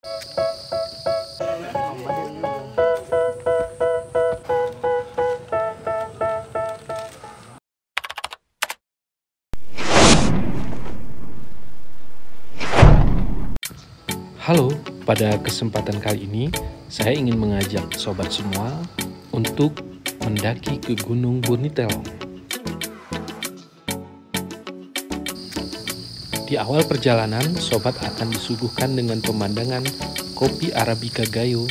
Halo, pada kesempatan kali ini saya ingin mengajak sobat semua untuk mendaki ke Gunung Burnitelong. Di awal perjalanan, sobat akan disuguhkan dengan pemandangan kopi Arabica Gayo.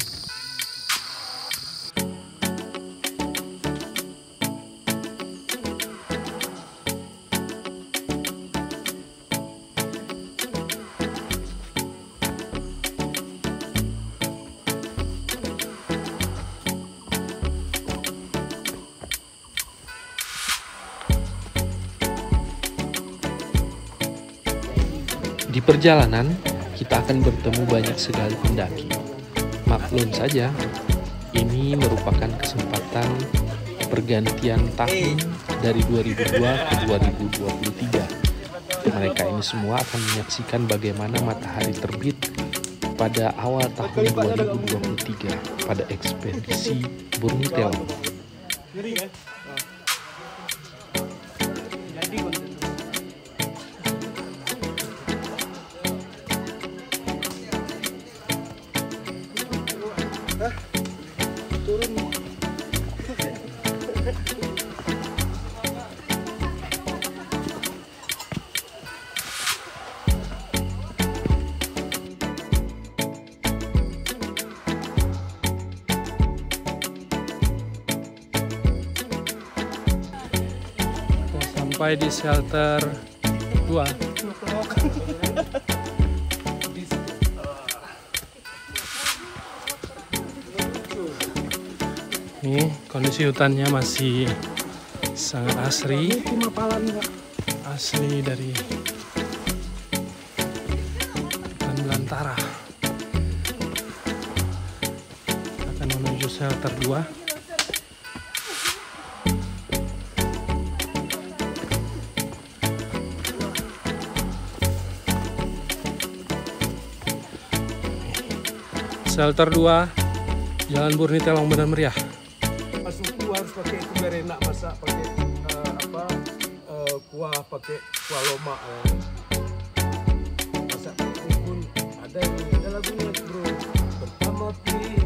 Di perjalanan, kita akan bertemu banyak sekali pendaki. Maklum saja, ini merupakan kesempatan pergantian tahun dari 2002 ke 2023. Mereka ini semua akan menyaksikan bagaimana matahari terbit pada awal tahun 2023 pada ekspedisi Burnitelong. Sampai di shelter 2. Ini kondisi hutannya masih sangat asri. Asli dari hutan belantara. Akan menuju shelter 2. Shelter 2, Jalan Burnitelong Benar Meriah. Suku harus pakai itu biar enak masak, pakai kuah, pakai kuah lomak. Masak pun ada lagunya bro. Pertama pikir.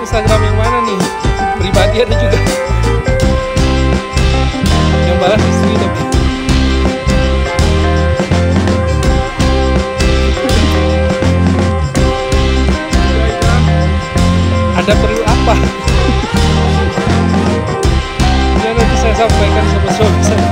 Instagram yang mana nih? Pribadi ada juga. Yang balas istri tapi. Ada perlu apa? Ya nanti saya sampaikan sama suami saya.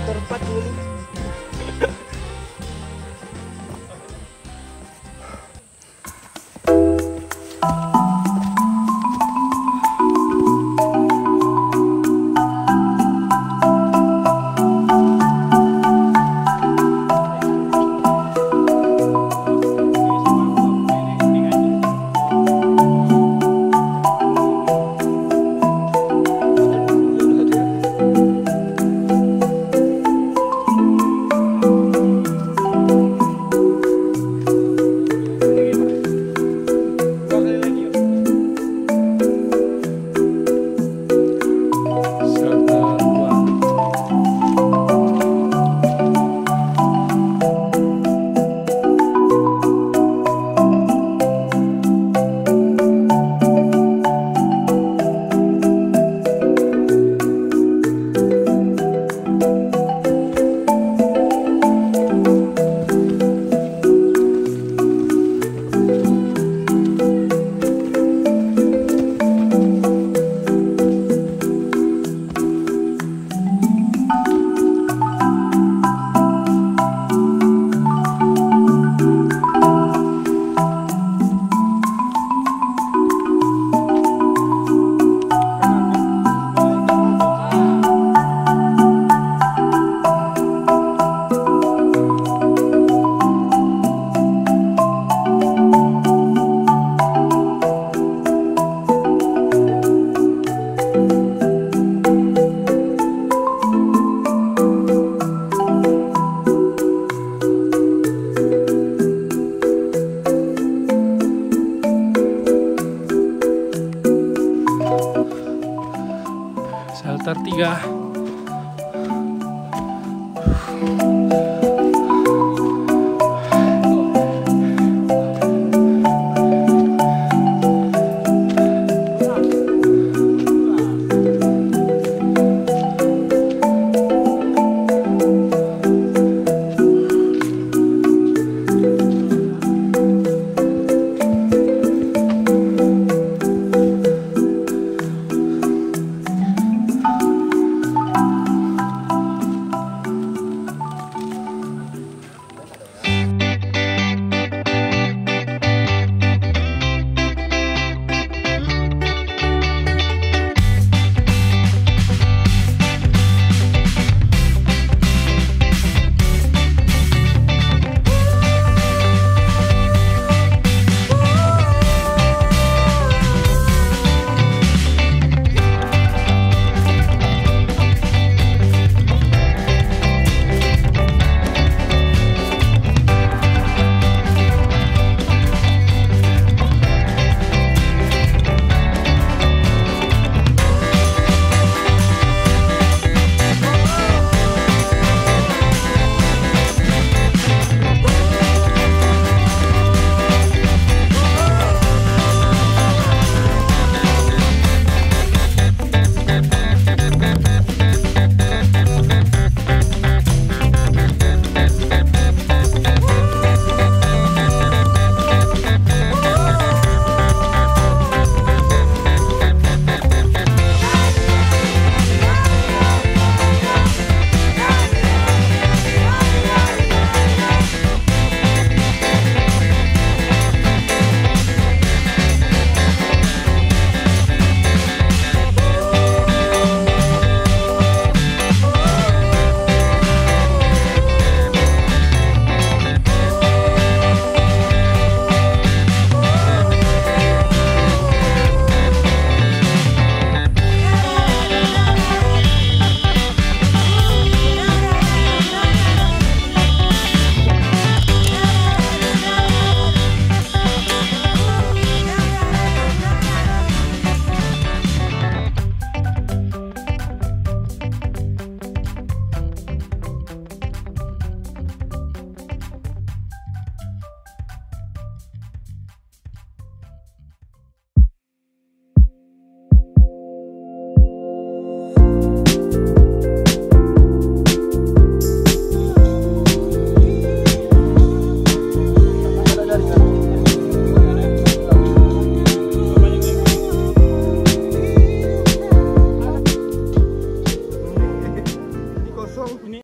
Terempat dulu. Shelter 3